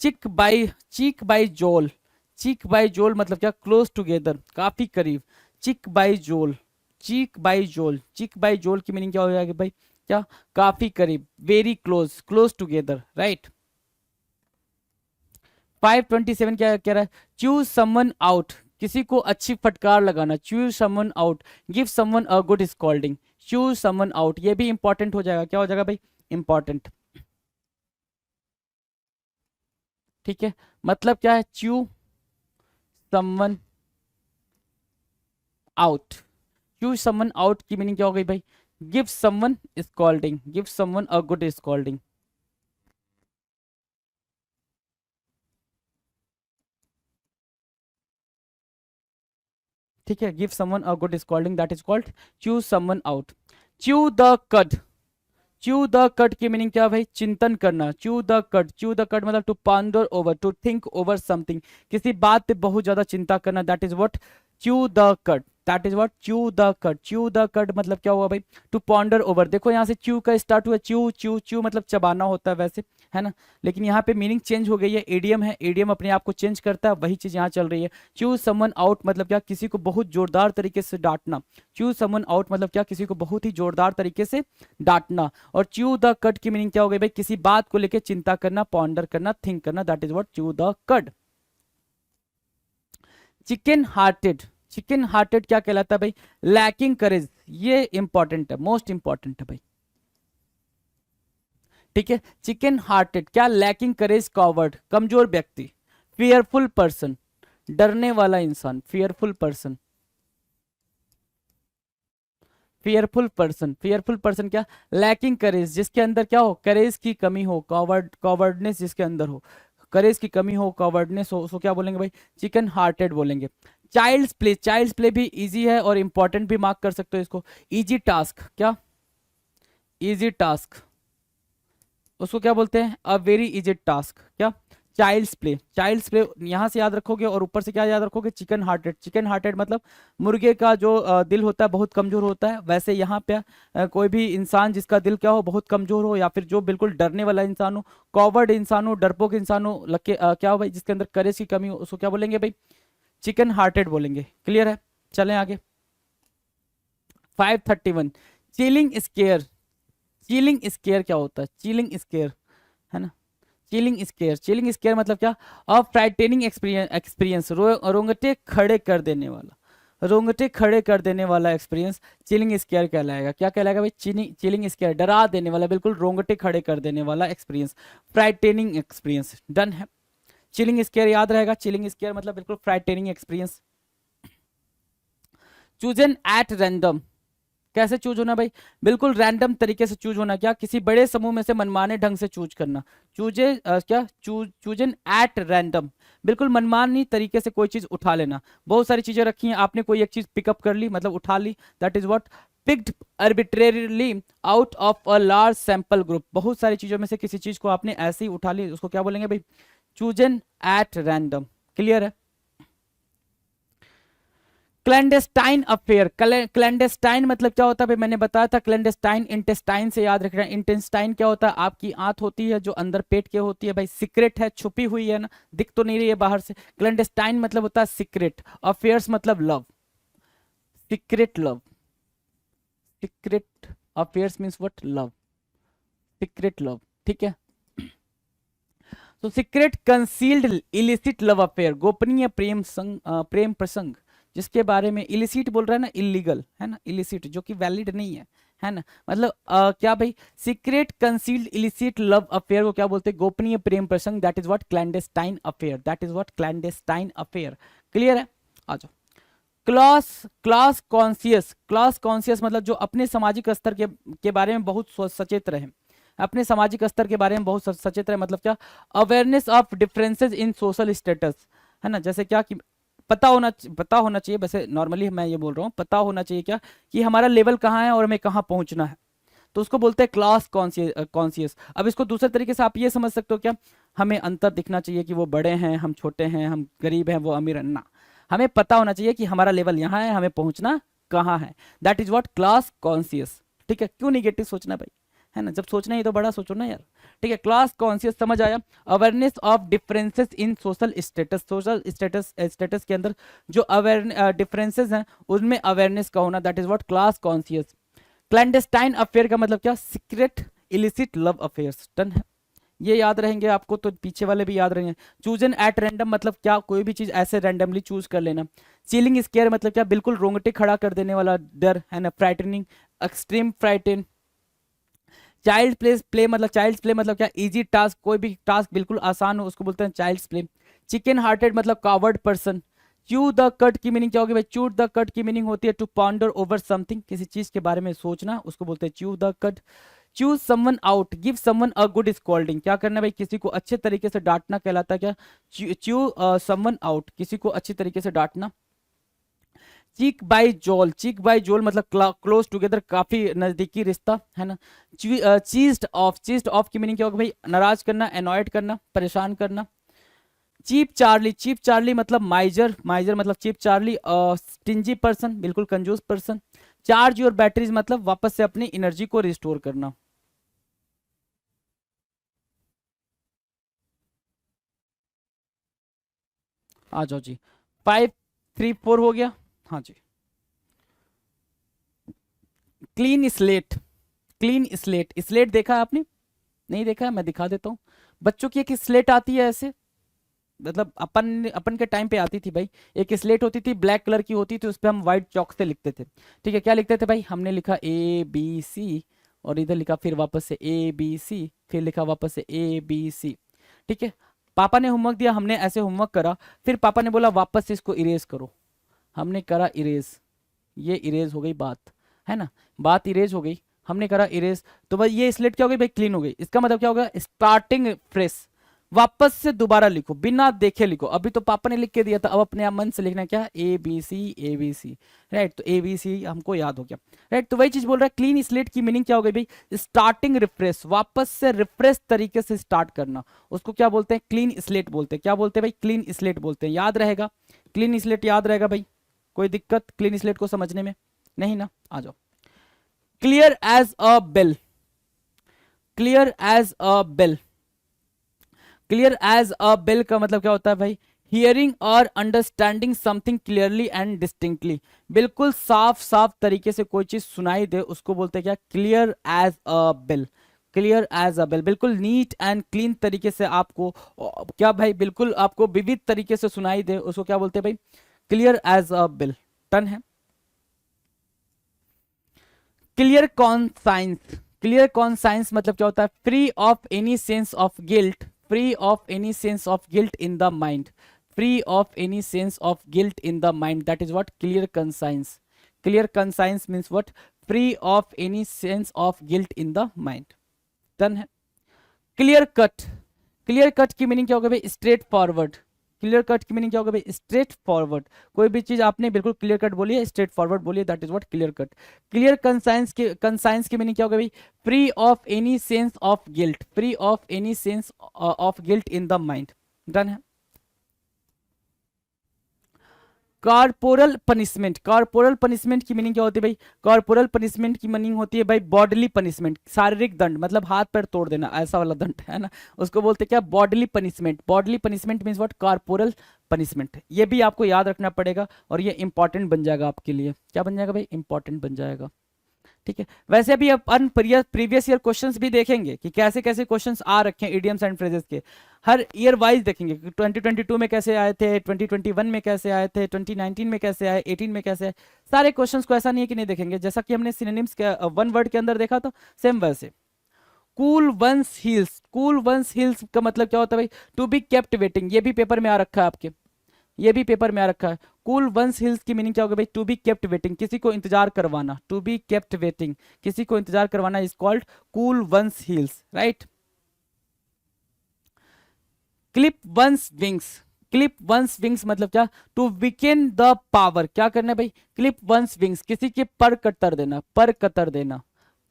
चीक बाई जोल, चीक बाई जोल मतलब क्या? क्लोज टुगेदर, काफी करीब। चिक बाई जोल, चीक बाई जोल, चिक बाई जोल की मीनिंग क्या हो जाएगी भाई? क्या? काफी करीब, very close, close together, right. 527 क्या कह रहा है? चूज समवन आउट, किसी को अच्छी फटकार लगाना। Choose someone out, give someone a good scolding. Choose someone out, ये भी इंपॉर्टेंट हो जाएगा। क्या हो जाएगा भाई? इंपॉर्टेंट। ठीक है, मतलब क्या है? Chew someone out, chew someone out की मीनिंग क्या हो गई भाई? Give someone scolding, give someone a good scolding. ठीक है, give someone a good scolding, that is called chew someone out. Chew the cud, chew the cud की meaning क्या भाई? चिंतन करना। Chew the cut, chew the cut मतलब to ponder over, to think over something, किसी बात पे बहुत ज्यादा चिंता करना, that is what chew the cut, that is what chew the cut. Chew the cut मतलब क्या हुआ भाई? To ponder over. देखो यहाँ से च्यू का स्टार्ट हुआ, च्यू च्यू च्यू मतलब चबाना होता है वैसे, है ना, लेकिन यहाँ पे मीनिंग चेंज हो गई है, एडियम है, एडियम अपने आप को चेंज करता है, वही चीज यहाँ चल रही है। चूज समवन आउट मतलब क्या? किसी को बहुत जोरदार तरीके से डांटना। चूज समवन आउट मतलब क्या? किसी को बहुत ही जोरदार तरीके से डांटना। और च्यू द कट की मीनिंग क्या हो गई भाई? किसी बात को लेकर चिंता करना, पॉन्डर करना, थिंक करना, that is what chew the cut. Chicken hearted, chicken hearted क्या कहलाता है भाई? लैकिंग करेज, ये इंपॉर्टेंट है, मोस्ट इंपॉर्टेंट है भाई। ठीक है, चिकन हार्टेड क्या? लैकिंग करेज, कॉवर्ड, कमजोर व्यक्ति। फियरफुल पर्सन, डरने वाला इंसान, fearful person. Fearful person, fearful person क्या? लैकिंग करेज, जिसके अंदर क्या हो? करेज की कमी हो, कॉवर्डनेस जिसके अंदर हो, करेज की कमी हो, कॉवर्डनेस हो, उसको क्या बोलेंगे भाई? चिकन हार्टेड बोलेंगे। चाइल्ड्स प्ले, चाइल्ड्स प्ले भी इजी है और इंपॉर्टेंट भी मार्क कर सकते हो इसको। इजी टास्क, क्या? इजी टास्क, उसको क्या बोलते हैं? A very easy task. क्या? चाइल्ड्स प्ले, चाइल्ड्स प्ले यहां से याद रखोगे और ऊपर से क्या याद रखोगे? चिकन हार्टेड, चिकन हार्टेड मतलब मुर्गे का जो दिल होता है बहुत कमजोर होता है, वैसे यहाँ पे कोई भी इंसान जिसका दिल क्या हो? बहुत कमजोर हो, या फिर जो बिल्कुल डरने वाला इंसान हो, कॉवर्ड इंसान हो, डरपोक इंसान हो, लगे क्या हो भाई? जिसके अंदर करेज की कमी हो, उसको क्या बोलेंगे भाई? चिकन हार्टेड बोलेंगे। क्लियर है? चलें आगे। 531, चिलिंग स्केयर, चिलिंग स्केयर क्या होता है? चिलिंग स्केयर, है ना, चिलिंग स्केयर, चिलिंग स्केयर मतलब क्या? अ फ्राइटेनिंग एक्सपीरियंस, रोंगटे खड़े कर देने वाला, रोंगटे खड़े कर देने वाला एक्सपीरियंस चिलिंग स्केयर कहलाएगा। क्या कहलाएगा भाई? चिलिंग स्केयर, डरा देने वाला, बिल्कुल रोंगटे खड़े कर देने वाला एक्सपीरियंस, फ्राइटेनिंग एक्सपीरियंस। डन है, चिलिंग स्केयर याद रहेगा। चिलिंग स्केयर मतलब बिल्कुल फ्राइटेनिंग एक्सपीरियंस। चूजन एट रैंडम, कैसे चूज होना भाई? बिल्कुल रैंडम तरीके से चूज होना। क्या? किसी बड़े समूह में से मनमाने ढंग से चूज करना। क्या? चूजन एट रैंडम, बिल्कुल मनमानी तरीके से कोई चीज उठा लेना। बहुत सारी चीजें रखी हैं, आपने कोई एक चीज पिकअप कर ली, मतलब उठा ली, that is what picked arbitrarily out of a large sample group. बहुत सारी चीजों में से किसी चीज को आपने ऐसे ही उठा ली, उसको क्या बोलेंगे भाई? Chosen at random. क्लियर है? क्लैंडेस्टाइन अफेयर, क्लैंडेस्टाइन मतलब क्या होता है भाई? मैंने बताया था क्लैंडेस्टाइन इंटेस्टाइन से याद रखना। इंटेस्टाइन क्या होता है? आपकी आंत होती है जो अंदर पेट के होती है भाई, सीक्रेट है, छुपी हुई है ना, दिख तो नहीं रही है बाहर से। क्लैंडेस्टाइन मतलब होता है सीक्रेट, अफेयर्स मतलब love, secret love, secret affairs means what? Love, secret love. ठीक है, तो secret concealed illicit love affair, गोपनीय प्रेम संग प्रेम प्रसंग, जिसके बारे में इलिसिट बोल रहा है ना, इलीगल है ना, इलिसिट जो कि वैलिड नहीं है ना, मतलब क्या भाई? Secret concealed illicit love affair को क्या बोलते हैं? गोपनीय प्रेम प्रसंग, that is what clandestine affair, that is what clandestine affair. Clear है? आ जाओ। Class class conscious, class conscious मतलब जो अपने सामाजिक स्तर के बारे में बहुत सचेत रहे, अपने सामाजिक स्तर के बारे में बहुत सचेत रहे, मतलब क्या? Awareness of differences in social status, है ना, जैसे क्या कि पता होना चाहिए, वैसे नॉर्मली मैं ये बोल रहा हूँ, पता होना चाहिए क्या कि हमारा लेवल कहाँ है और हमें कहाँ पहुंचना है, तो उसको बोलते हैं क्लास कॉन्सियस। अब इसको दूसरे तरीके से आप ये समझ सकते हो क्या? हमें अंतर दिखना चाहिए कि वो बड़े हैं, हम छोटे हैं, हम गरीब हैं, वो अमीर हैं ना, हमें पता होना चाहिए कि हमारा लेवल यहाँ है, हमें पहुंचना कहाँ है, that is what class conscious. ठीक है, क्यों निगेटिव सोचना भाई, है ना, जब सोचना ही तो बड़ा सोचो ना यार। ठीक है, क्लास कॉन्शियस समझ आया। Awareness of differences in social status, social status status के अंदर जो अवेयर डिफरेंसेस हैं उनमें अवेयरनेस का होना, that is what class conscious. Clandestine affair का मतलब क्या, secret illicit love affairs. Done है, ये याद रहेंगे आपको तो पीछे वाले भी याद रहेंगे। चूजन एट रैंडम मतलब क्या, कोई भी चीज ऐसे रैंडमली चूज कर लेना। चिलिंग स्केयर मतलब क्या, बिल्कुल रोंगटे खड़ा कर देने वाला डर, है ना। Frightening, extreme frighten. Child play मतलब, चाइल्ड प्ले मतलब क्या, इजी टास्क, कोई भी टास्क बिल्कुल आसान हो उसको बोलते हैं चाइल्ड प्ले। चिकन हार्टेड मतलब coward person. Chew the cud की मीनिंग क्या होगी भाई, च्यू द कट की मीनिंग होती है टू पॉन्डर ओवर समथिंग, किसी चीज के बारे में सोचना, उसको बोलते हैं chew the cut. Choose someone out, give someone a good scolding, क्या करना भाई, किसी को अच्छे तरीके से डांटना कहलाता है क्या, च्यू समवन आउट, किसी को अच्छी तरीके से डांटना। चीक बाय जोल, चीक बाय जोल मतलब क्लोज टुगेदर, काफी नजदीकी रिश्ता, है ना। चीज्ड ऑफ, चीज्ड ऑफ की मीनिंग क्या होगा भाई, नाराज करना, एनॉयड करना, परेशान करना। चीप चार्ली, चीप चार्ली मतलब माइजर, माइजर मतलब चीप चार्ली। स्टिंजी पर्सन, बिल्कुल कंजूस पर्सन। चार्ज योर बैटरीज मतलब वापस से अपनी एनर्जी को रिस्टोर करना। आ जाओ जी, 5 3 4 हो गया। हाँ जी, clean slate, clean slate, slate देखा है आपने, नहीं देखा है, मैं दिखा देता हूँ। बच्चों की एक स्लेट आती है ऐसे, मतलब अपन अपन के टाइम पे आती थी भाई। एक स्लेट होती थी, ब्लैक कलर की होती थी, उस पर हम व्हाइट चौक से लिखते थे। ठीक है, क्या लिखते थे भाई, हमने लिखा ABC, और इधर लिखा फिर वापस से ABC, फिर लिखा वापस से ABC। ठीक है, पापा ने होमवर्क दिया, हमने ऐसे होमवर्क करा, फिर पापा ने बोला वापस से इसको इरेज करो, हमने करा इरेज, ये इरेज हो गई बात, है ना, बात इरेज हो गई, हमने करा इरेज। तो भाई ये स्लेट क्या हो गई भाई, क्लीन हो गई। इसका मतलब क्या होगा, स्टार्टिंग फ्रेश, वापस से दोबारा लिखो, बिना देखे लिखो। अभी तो पापा ने लिख के दिया था, अब अपने आप मन से लिखना क्या, ABC, राइट। तो ABC हमको याद हो गया, राइट। तो वही चीज बोल रहा है, क्लीन स्लेट की मीनिंग क्या हो गई भाई, स्टार्टिंग रिफ्रेश, वापस से रिफ्रेश तरीके से स्टार्ट करना, उसको क्या बोलते हैं, क्लीन स्लेट बोलते हैं। क्या बोलते हैं भाई, क्लीन स्लेट बोलते हैं। याद रहेगा, क्लीन स्लेट याद रहेगा भाई, कोई दिक्कत क्लीन स्लेट को समझने में, नहीं ना। आ जाओ, clear as a bell, clear as a bell, clear as a bell का मतलब क्या होता है भाई, हियरिंग और understanding something clearly and distinctly, बिल्कुल साफ साफ तरीके से कोई चीज सुनाई दे, उसको बोलते हैं क्या, clear as a bell, clear as a bell. बिल्कुल नीट एंड क्लीन तरीके से आपको क्या भाई, बिल्कुल आपको विविध तरीके से सुनाई दे, उसको क्या बोलते हैं भाई, clear as a bell. Done है। क्लियर कॉन्साइंस, क्लियर कॉन्साइंस मतलब क्या होता है, free of any sense of guilt, free of any sense of guilt in the mind, free of any sense of guilt in the mind, that is what clear conscience. Clear conscience means what, free of any sense of guilt in the mind. Done है। Clear cut, clear cut की meaning क्या होगा भाई, straight forward. Clear cut की meaning क्या होगा भाई, straight forward, कोई भी चीज आपने बिल्कुल क्लियर कट बोली है, स्ट्रेट फॉरवर्ड बोलिए, that is what clear cut. Clear conscience की मीनिंग क्या होगा भाई, free of any sense of guilt, free of any sense of guilt in the mind. Done है। कॉर्पोरल पनिशमेंट, कॉर्पोरल पनिशमेंट की meaning क्या होती है भाई, कॉर्पोरल पनिशमेंट की मीनिंग होती है भाई बॉडली पनिशमेंट, शारीरिक दंड, मतलब हाथ पैर तोड़ देना, ऐसा वाला दंड, है ना, उसको बोलते हैं क्या, bodily punishment. Bodily punishment means what, corporal punishment. ये भी आपको याद रखना पड़ेगा, और ये इंपॉर्टेंट बन जाएगा आपके लिए, क्या बन जाएगा भाई, इंपॉर्टेंट बन जाएगा। ठीक है, वैसे भी अपन प्रीवियस ईयर क्वेश्चंस भी देखेंगे कि कैसे कैसे क्वेश्चंस आ रखे हैं इडियम्स एंड फ्रेजेस के, हर ईयर वाइज देखेंगे कि 2022 में कैसे आए थे, 2021 में कैसे आए थे, 2019 में कैसे आए, 18 में कैसे आए, सारे क्वेश्चंस को ऐसा नहीं है कि नहीं देखेंगे। जैसा कि हमने सिनोनिम्स के वन वर्ड के अंदर देखा था, सेम वैसे। Cool one's heels, cool one's heels का मतलब क्या होता है भाई, टू बी केप्ट वेटिंग, ये भी पेपर में आ रखा है आपके, ये भी पेपर में आ रखा है। कूल वंस हिल्स की मीनिंग क्या होगा भाई, टू बी केप्ट वेटिंग, किसी को इंतजार करवाना, टू बी केप्ट वेटिंग, किसी को इंतजार करवाना is called cool one's heels, right. Clip one's wings, clip one's wings मतलब क्या, टू वीकेन द पावर, क्या करना है भाई, क्लिप वंस विंग्स, किसी के पर कतर देना, पर कतर देना,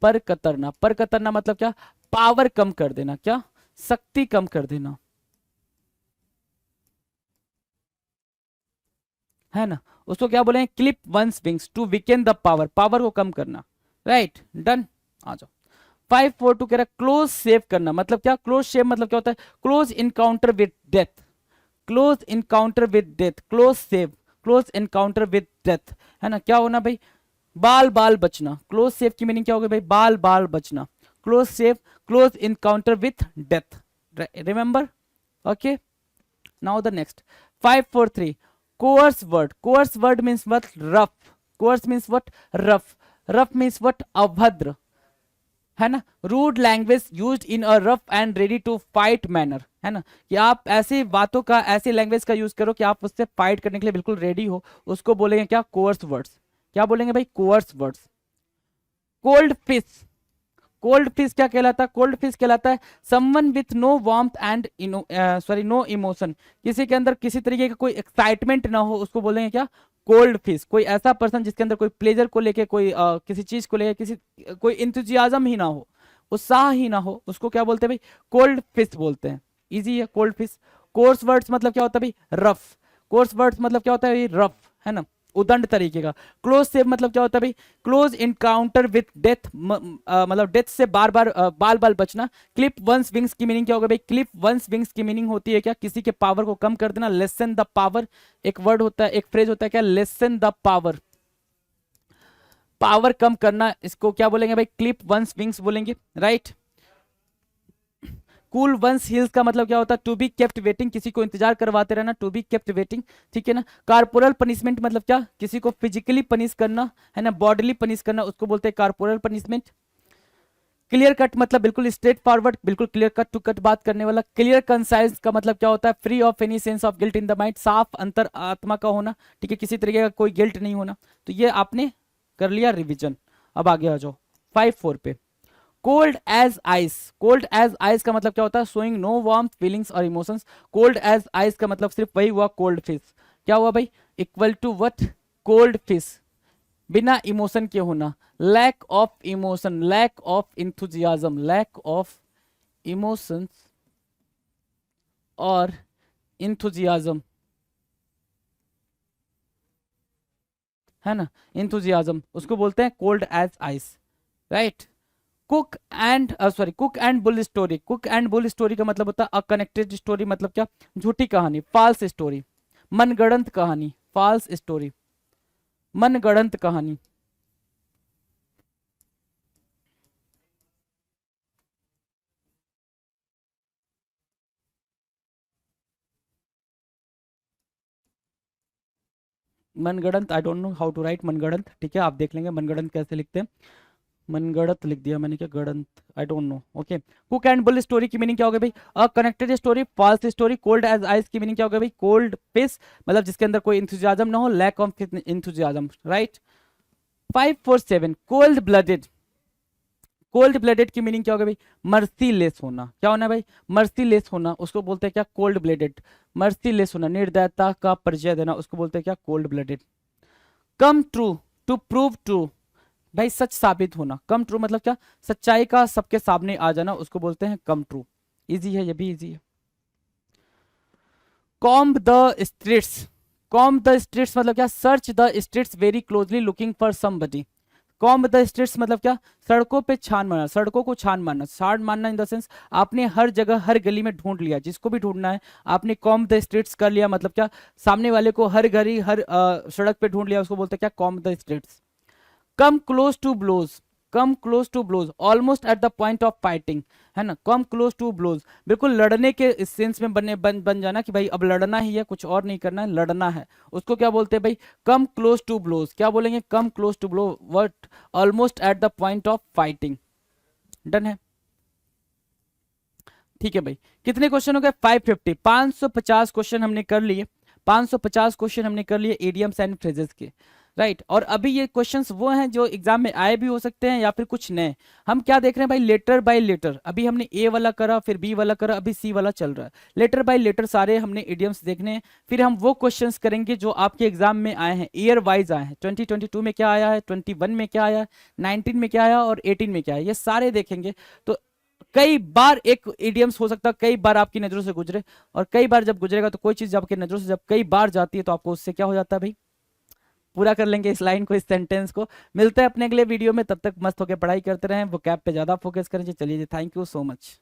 पर कतरना, पर कतरना मतलब क्या, पावर कम कर देना, क्या, शक्ति कम कर देना, है ना, उसको क्या बोले, clip one's wings, to weaken the power, power को कम करना, राइट। डन। आ जाओ, 542 कह रहा है क्लोज सेव करना, मतलब क्या? क्लोज सेव मतलब क्या होता है? Close encounter with death, close encounter with death, close save, close encounter with death, है ना? क्या होना भाई? बाल बाल बचना। क्लोज सेव की मीनिंग क्या होगी भाई? बाल बाल बचना। Close save, close encounter with death, remember? Okay, now the next 543 coerce word, coerce word means what? Rough, coerce means what? Rough, rough means what? अभद्र, है ना? Rude language use in a rough and ready to fight manner, है ना? कि आप ऐसी बातों का, ऐसी लैंग्वेज का यूज करो कि आप उससे फाइट करने के लिए बिल्कुल रेडी हो, उसको बोलेंगे क्या? Coarse words. क्या बोलेंगे भाई? Coarse words. Cold fish, cold fish क्या कहलाता है? कोल्ड फिश कहलाता है someone with no warmth and no emotion, किसी के अंदर किसी तरीके का कोई एक्साइटमेंट ना हो, उसको बोलेंगे क्या? Cold fish. कोई ऐसा पर्सन जिसके अंदर कोई प्लेजर को लेके, कोई किसी चीज को लेके, किसी कोई इंथुजियाज्म ही ना हो, उत्साह ही ना हो, उसको क्या बोलते हैं भाई? कोल्ड फिश बोलते हैं। इजी है कोल्ड फिश। कोर्स वर्ड्स मतलब क्या होता है भाई? रफ। कोर्स वर्ड्स मतलब क्या होता है भाई? रफ, है ना? उदंड तरीके का। क्लोज सेव मतलब क्या होता है भाई? क्लोज इनकाउंटर विथ डेथ, मतलब डेथ से बार बार बाल बाल बचना। क्लिप वंस विंग्स की मीनिंग क्या होगा भाई? क्लिप वंस विंग्स की मीनिंग होती है क्या? किसी के पावर को कम कर देना। लेसन द पावर, एक वर्ड होता है, एक फ्रेज होता है क्या? लेसन द पावर, पावर कम करना, इसको क्या बोलेंगे भाई? क्लिप वंस विंग्स बोलेंगे, राइट? कूल वंस हील्स का मतलब क्या होता है? टू बी केप्ट वेटिंग, किसी को इंतजार करवाते रहना, टू बी केप्ट वेटिंग, ठीक है ना? कार्पोरल पनिशमेंट मतलब क्या? किसी को फिजिकली पनिश करना, है ना? बॉडीली पनिश करना, उसको बोलते हैं कार्पोरल पनिशमेंट। क्लियर कट मतलब बिल्कुल स्ट्रेट फॉरवर्ड, बिल्कुल क्लियर कट टू कट बात करने वाला। क्लियर कंसाइज का मतलब क्या होता है? Free of any sense of guilt in the mind, साफ अंतर आत्मा का होना, ठीक है? किसी तरीके का कोई गिल्ट नहीं होना। तो ये आपने कर लिया रिविजन। अब आगे आ जाओ 5-4 पे। Cold as ice, cold as ice का मतलब क्या होता है? शोइंग नो वार्म फीलिंग्स और इमोशंस। कोल्ड एज आइस का मतलब सिर्फ वही हुआ, कोल्ड फिश। क्या हुआ भाई? Equal to what? Cold fish, बिना इमोशन के होना। Lack of emotion, lack of enthusiasm, lack of emotions और इंथुजियाज्म, है ना? इंथुजियाज्म, उसको बोलते हैं cold as ice, right? Cock and sorry, cock and bull story, cock and bull story का मतलब होता है अकनेक्टेड स्टोरी, मतलब क्या? झूठी कहानी, फॉल्स स्टोरी। मनगढ़ंत कहानी, फॉल्स स्टोरी, मनगढ़ंत कहानी। मनगढ़ंत, I don't know how to write मनगढ़ंत, ठीक है? आप देख लेंगे मनगढ़ंत कैसे लिखते हैं। मनगढ़ंत लिख दिया मैंने, क्या गढ़ंत, I don't know. Okay, cock and bull story की मीनिंग क्या होगा भाई? A connected story, false story. Cold as ice की मीनिंग क्या होगा भाई? कोल्ड फिश, मतलब जिसके अंदर कोई इंथुजियाज्म ना हो, lack of enthusiasm, right? 547 cold blooded, cold blooded की मीनिंग क्या होगा भाई? मर्सीलेस होना। क्या होना भाई? मर्सीलेस होना, उसको बोलते हैं क्या? Cold blooded. मर्सीलेस होना, निर्दयता का परिचय देना, उसको बोलते हैं क्या? Cold blooded. Come true, to prove true, भाई सच साबित होना। कम ट्रू मतलब क्या? सच्चाई का सबके सामने आ जाना, उसको बोलते हैं कम ट्रू। इजी है, ये भी इजी है। Comb the streets, comb the streets मतलब क्या? Search the streets very closely looking for somebody. Comb the streets मतलब क्या? सड़कों पे छान मारना, सड़कों को छान मारना। छान मारना इन द सेंस आपने हर जगह हर गली में ढूंढ लिया, जिसको भी ढूंढना है आपने कॉम्ब द स्ट्रीट्स कर लिया, मतलब क्या? सामने वाले को हर गली हर सड़क पे ढूंढ लिया, उसको बोलते हैं क्या? Comb the streets. Come close to blows, come close to blows, almost at the point of fighting, है ना? कम क्लोज टू ब्लोज, बिल्कुल लड़ने के सेंस में बन जाना कि भाई अब लड़ना ही है, कुछ और नहीं करना है, लड़ना है, उसको क्या बोलते हैं भाई? Come close to blows. क्या बोलेंगे? Come close to blow what? Almost at the point of fighting. Done है, ठीक है भाई। कितने क्वेश्चन हो गए? 550, 550 क्वेश्चन हमने कर लिए, 550 क्वेश्चन हमने कर लिए एडियम्स एंड फ्रेजेस के, राइट? और अभी ये क्वेश्चंस वो हैं जो एग्जाम में आए भी हो सकते हैं या फिर कुछ नए। हम क्या देख रहे हैं भाई? Letter by letter. अभी हमने ए वाला करा, फिर बी वाला करा, अभी सी वाला चल रहा है। लेटर बाय लेटर सारे हमने एडियम्स देखने हैं। फिर हम वो क्वेश्चंस करेंगे जो आपके एग्जाम में आए हैं, ईयर वाइज आए हैं। 2022 में क्या आया है, 21 में क्या आया है, 19 में क्या आया और 18 में क्या है, ये सारे देखेंगे। तो कई बार एक इडियम्स हो सकता है कई बार आपकी नजरों से गुजरे, और कई बार जब गुजरेगा तो कोई चीज आपकी नजरों से जब कई बार जाती है तो आपको उससे क्या हो जाता है भाई? पूरा कर लेंगे इस लाइन को, इस सेंटेंस को। मिलते हैं अपने अगले वीडियो में, तब तक मस्त होकर पढ़ाई करते रहें, वो कैप पे ज़्यादा फोकस करें। चलिए जी, थैंक यू सो मच।